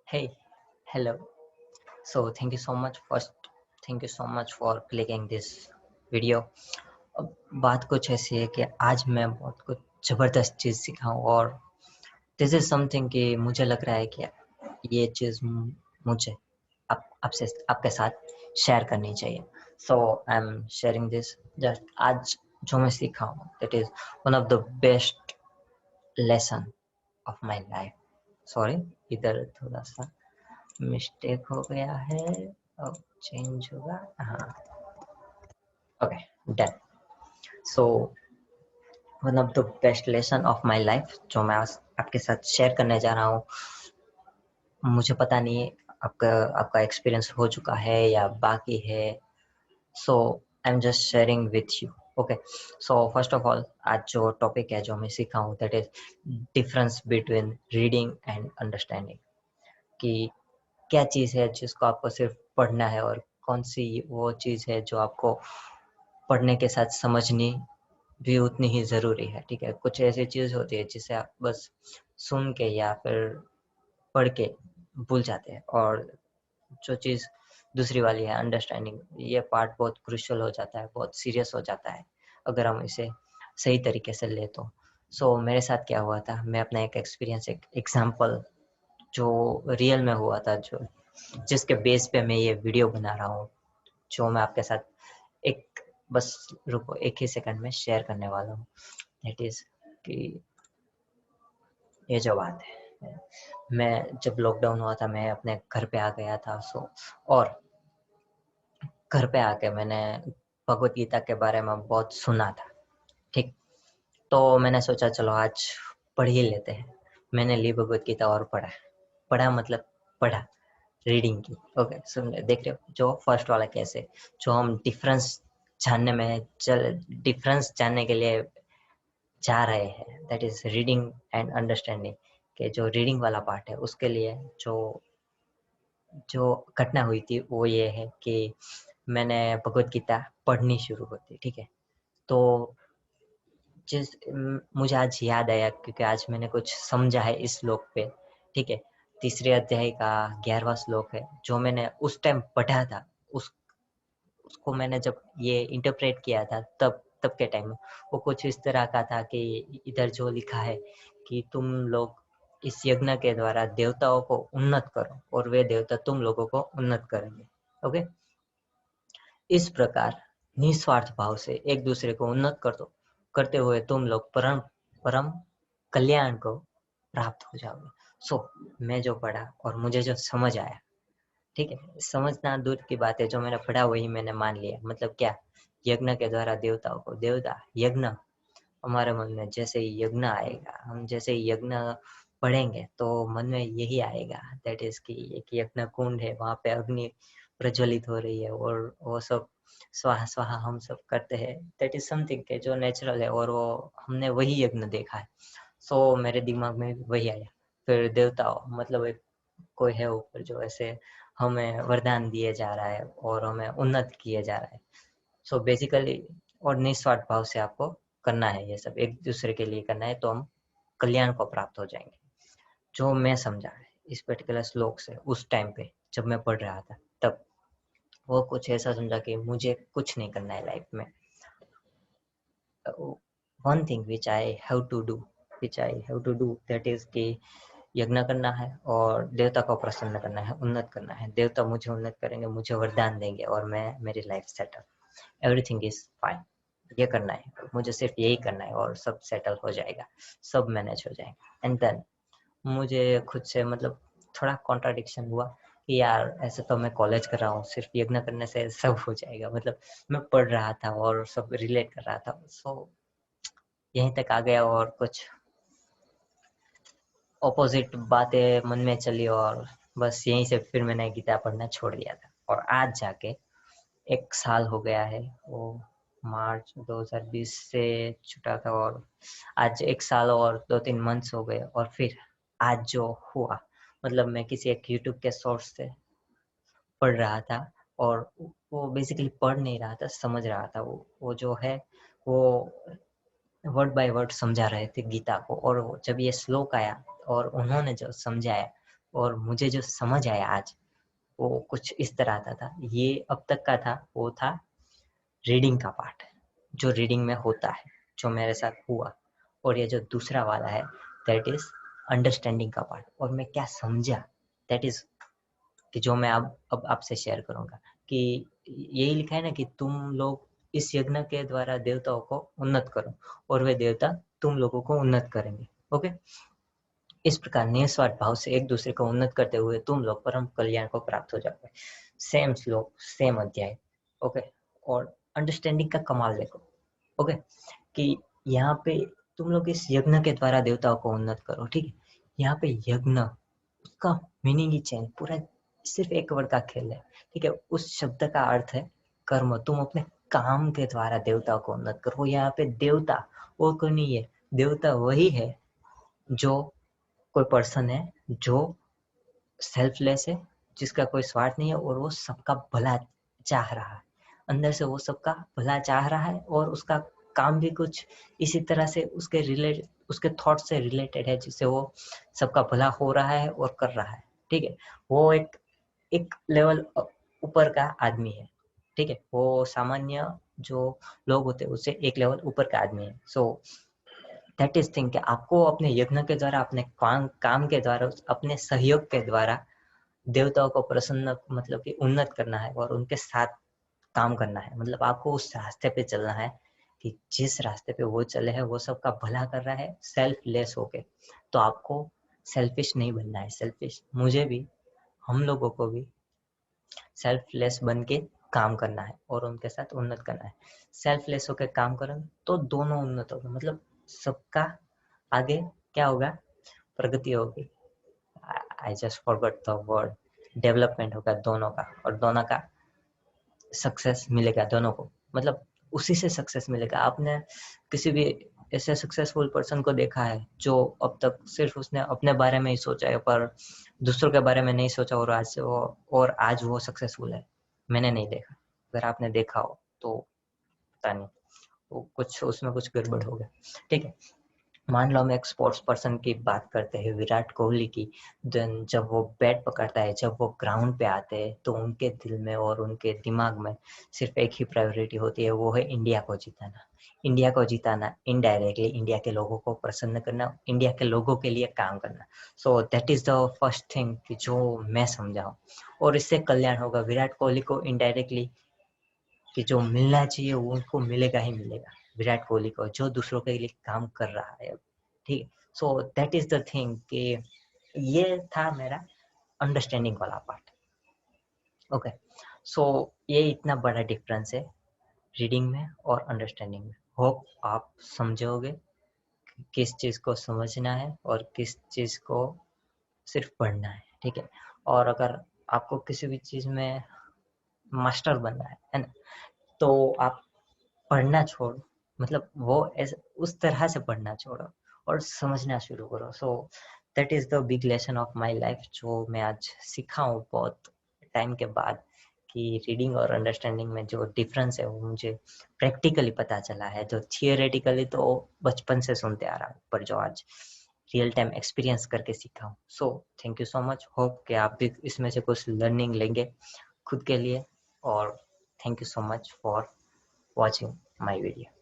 Hey, hello. So thank you so much. First, thank you so much for clicking this video. अब बात कुछ ऐसी है कि आज मैं बहुत कुछ ज़बरदस्त चीज़ सीखा हूँ और दिस इज़ समथिंग कि मुझे लग रहा है कि ये चीज़ मुझे आपसे आपके साथ शेयर करनी चाहिए. So I am sharing this just आज जो मैं सीखा हूँ that is one of the best lesson of my life. Sorry, इधर थोड़ा सा मिस्टेक हो गया है. अब चेंज होगा. हाँ, okay, done. So one of the best lesson of my life जो मैं आज आपके साथ शेयर करने जा रहा हूँ. मुझे पता नहीं आपका आपका एक्सपीरियंस हो चुका है या बाकी है. So I am just sharing with you. Okay, so first of all आज जो टॉपिक है जो मैं सीखा हूँ that is difference between reading and understanding. कि क्या चीज़ है जिसको आपको सिर्फ पढ़ना है और कौन सी वो चीज़ है जो आपको पढ़ने के साथ समझनी भी उतनी ही ज़रूरी है. ठीक है, कुछ ऐसी चीज़ होती है जिसे आप बस सुन के या फिर पढ़ के भूल जाते हैं, और जो चीज़ दूसरी वाली है अंडरस्टैंडिंग, ये पार्ट बहुत क्रूशियल हो जाता है, बहुत सीरियस हो जाता है अगर हम इसे सही तरीके से ले तो. सो मेरे साथ क्या हुआ था, मैं अपना एक एक्सपीरियंस, एक एग्जाम्पल जो रियल में हुआ था, जो जिसके बेस पे मैं ये वीडियो बना रहा हूँ, जो मैं आपके साथ एक बस रुको एक ही सेकंड में शेयर करने वाला हूँ. दैट इज कि ये जो बात है, मैं जब लॉकडाउन हुआ था मैं अपने घर पे आ गया था. और घर पे आके मैंने भगवत गीता के बारे में बहुत सुना था. ठीक, तो मैंने सोचा चलो आज पढ़ ही लेते हैं. मैंने ली भगवत गीता और पढ़ा. पढ़ा मतलब पढ़ा, रीडिंग की. ओके, सुन देख रहे हो जो फर्स्ट वाला कैसे, जो हम डिफरेंस जानने के लिए जा रहे हैं, that is reading and understanding. के जो रीडिंग वाला पार्ट है उसके लिए जो जो घटना हुई थी वो ये है कि मैंने भगवत गीता पढ़नी शुरू की थी. ठीक है, तो मुझे आज याद आया क्योंकि आज मैंने कुछ समझा है इस श्लोक पे. ठीक है, तीसरे अध्याय का 11वां श्लोक है जो मैंने उस टाइम पढ़ा था. उस उसको मैंने जब ये इंटरप्रेट किया था तब के टाइम में वो कुछ इस तरह का था कि इधर जो लिखा है कि तुम लोग इस यज्ञ के द्वारा देवताओं को उन्नत करो और वे देवता तुम लोगों को उन्नत करेंगे. ओके, इस प्रकार निस्वार्थ भाव से एक दूसरे को उन्नत करते हुए तुम लोग परम परम कल्याण को प्राप्त हो जाओगे. मैं जो पढ़ा और मुझे जो समझ आया, ठीक है, समझना दूर की बात है, जो मैंने पढ़ा वही मैंने मान लिया. मतलब क्या, यज्ञ के द्वारा देवताओं को देवता यज्ञ, हमारे मन में जैसे ही यज्ञ आएगा, हम जैसे ही यज्ञ पढ़ेंगे तो मन में यही आएगा, दैट इज कि एक यज्ञ कुंड है, वहां पे अग्नि प्रज्वलित हो रही है और वो सब स्वाहा स्वाहा हम सब करते हैं. दैट इज समथिंग के जो नेचुरल है और वो हमने वही यज्ञ देखा है. मेरे दिमाग में वही आया. फिर देवताओं मतलब एक कोई है ऊपर जो ऐसे हमें वरदान दिए जा रहा है और हमें उन्नत किए जा रहा है. बेसिकली और निस्वार्थ भाव से आपको करना है, ये सब एक दूसरे के लिए करना है तो हम कल्याण को प्राप्त हो जाएंगे. जो मैं समझा है इस पर्टिकुलर श्लोक से उस टाइम पे जब मैं पढ़ रहा था, तब वो कुछ ऐसा समझा कि मुझे कुछ नहीं करना है लाइफ में. One thing which I have to do that is कि यज्ञ करना है और देवता को प्रसन्न करना है, उन्नत करना है. देवता मुझे उन्नत करेंगे, मुझे वरदान देंगे और मैं मेरी life settle, everything is fine. ये करना है, मुझे सिर्फ यही करना है और सब सेटल हो जाएगा, सब मैनेज हो जाएगा. एंड देन मुझे खुद से मतलब थोड़ा कॉन्ट्राडिक्शन हुआ कि यार ऐसे तो मैं कॉलेज कर रहा हूँ, सिर्फ यज्ञ करने से सब हो जाएगा. मतलब मैं पढ़ रहा था और सब रिलेट कर रहा था. यहीं तक आ गया और कुछ ऑपोजिट बातें मन में चली और बस यहीं से फिर मैंने गीता पढ़ना छोड़ दिया था. और आज जाके 1 साल हो गया है, वो मार्च 2020 से छूटा था और आज 1 साल और 2-3 मंथ्स हो गए. और फिर आज जो हुआ, मतलब मैं किसी एक यूट्यूब के सोर्स से पढ़ रहा था और वो बेसिकली पढ़ नहीं रहा था, समझ रहा था. वो जो है वो वर्ड बाय वर्ड समझा रहे थे गीता को. और जब ये श्लोक आया और उन्होंने जो समझाया और मुझे जो समझ आया आज वो कुछ इस तरह आता था। ये अब तक का था, वो था रीडिंग का पार्ट, जो रीडिंग में होता है, जो मेरे साथ हुआ। और ये जो दूसरा वाला है दैट इज अंडरस्टैंडिंग का पार्ट, और मैं क्या समझा दैट इज कि जो मैं अब आपसे शेयर करूंगा। कि यही लिखा है ना कि तुम लोग इस यज्ञ के द्वारा देवताओं को उन्नत करो और वे देवता तुम लोगों को उन्नत करेंगे। ओके, इस प्रकार निस्वार्थ भाव से एक दूसरे को उन्नत करते हुए तुम लोग परम कल्याण को प्राप्त हो जाओगे। सेम श्लोक, सेम अध्याय। ओके, और अंडरस्टैंडिंग का कमाल देखो। ओके, कि यहाँ पे तुम लोग इस यज्ञ के द्वारा देवताओं को उन्नत करो। ठीक है, यहाँ पे यज्ञ का मीनिंग ही चेंज, पूरा सिर्फ एक वर्ड का खेल है। ठीक है, उस शब्द का अर्थ है कर्म। तुम अपने काम के द्वारा देवताओं को उन्नत करो। यहाँ पे देवता और कोई नहीं है, देवता वही है जो कोई पर्सन है जो सेल्फलेस है, जिसका कोई स्वार्थ नहीं है और वो सबका भला चाह रहा है। अंदर से वो सबका भला चाह रहा है और उसका काम भी कुछ इसी तरह से उसके थॉट से रिलेटेड है, जिससे वो सबका भला हो रहा है और कर रहा है। ठीक है, वो एक एक लेवल ऊपर का आदमी है। ठीक है, वो सामान्य जो लोग होते हैं उससे एक लेवल ऊपर का आदमी है। सो दैट इज थिंग कि आपको अपने यज्ञ के द्वारा, अपने काम के द्वारा, अपने सहयोग के द्वारा देवताओं को प्रसन्न, मतलब कि उन्नत करना है और उनके साथ काम करना है। मतलब आपको उस रास्ते पे चलना है कि जिस रास्ते पे वो चले हैं वो सबका भला कर रहा है सेल्फलेस होके। तो आपको सेल्फिश नहीं बनना है। सेल्फिश मुझे भी, हम लोगों को भी सेल्फलेस बन के काम करना है और उनके साथ उन्नत करना है। सेल्फलेस होकर काम करें तो दोनों उन्नत होंगे, मतलब सबका आगे क्या होगा, प्रगति होगी। I just forgot the word, development होगा दोनों का, और दोनों का सक्सेस मिलेगा दोनों को। मतलब उसी से सक्सेस मिलेगा। आपने किसी भी ऐसे सक्सेसफुल पर्सन को देखा है जो अब तक सिर्फ उसने अपने बारे में ही सोचा है, पर दूसरों के बारे में नहीं सोचा, और आज वो सक्सेसफुल है? मैंने नहीं देखा। अगर आपने देखा हो तो पता नहीं, वो कुछ उसमें कुछ गड़बड़ हो गया। ठीक है, मान लो हम एक स्पोर्ट्स पर्सन की बात करते हैं, विराट कोहली की। देन जब वो बैट पकड़ता है, जब वो ग्राउंड पे आते हैं, तो उनके दिल में और उनके दिमाग में सिर्फ एक ही प्रायोरिटी होती है, वो है इंडिया को जिताना। इंडिया को जिताना, इनडायरेक्टली इंडिया के लोगों को प्रसन्न करना, इंडिया के लोगों के लिए काम करना। So that is the first thing कि जो मैं समझा हूँ, और इससे कल्याण होगा। विराट कोहली को इनडायरेक्टली कि जो मिलना चाहिए वो उनको मिलेगा ही मिलेगा, विराट कोहली को जो दूसरों के लिए काम कर रहा है। ठीक है, so that is the thing कि ये था मेरा अंडरस्टैंडिंग वाला पार्ट। ओके, सो ये इतना बड़ा डिफरेंस है रीडिंग में और अंडरस्टैंडिंग में। होप आप समझोगे कि किस चीज को समझना है और किस चीज को सिर्फ पढ़ना है। ठीक है, और अगर आपको किसी भी चीज में मास्टर बनना है ना, तो आप पढ़ना छोड़ो, मतलब वो ऐसे उस तरह से पढ़ना छोड़ो और समझना शुरू करो। So that is the big lesson of my life, जो मैं आज सीखा हूँ बहुत टाइम के बाद, कि रीडिंग और अंडरस्टैंडिंग में जो डिफरेंस है वो मुझे प्रैक्टिकली पता चला है। जो थियोरेटिकली तो बचपन से सुनते आ रहा हूँ, पर जो आज रियल टाइम एक्सपीरियंस करके सीखा हूँ। So thank you so much. Hope कि आप भी इसमें से कुछ लर्निंग लेंगे खुद के लिए, और thank you so much for watching my video.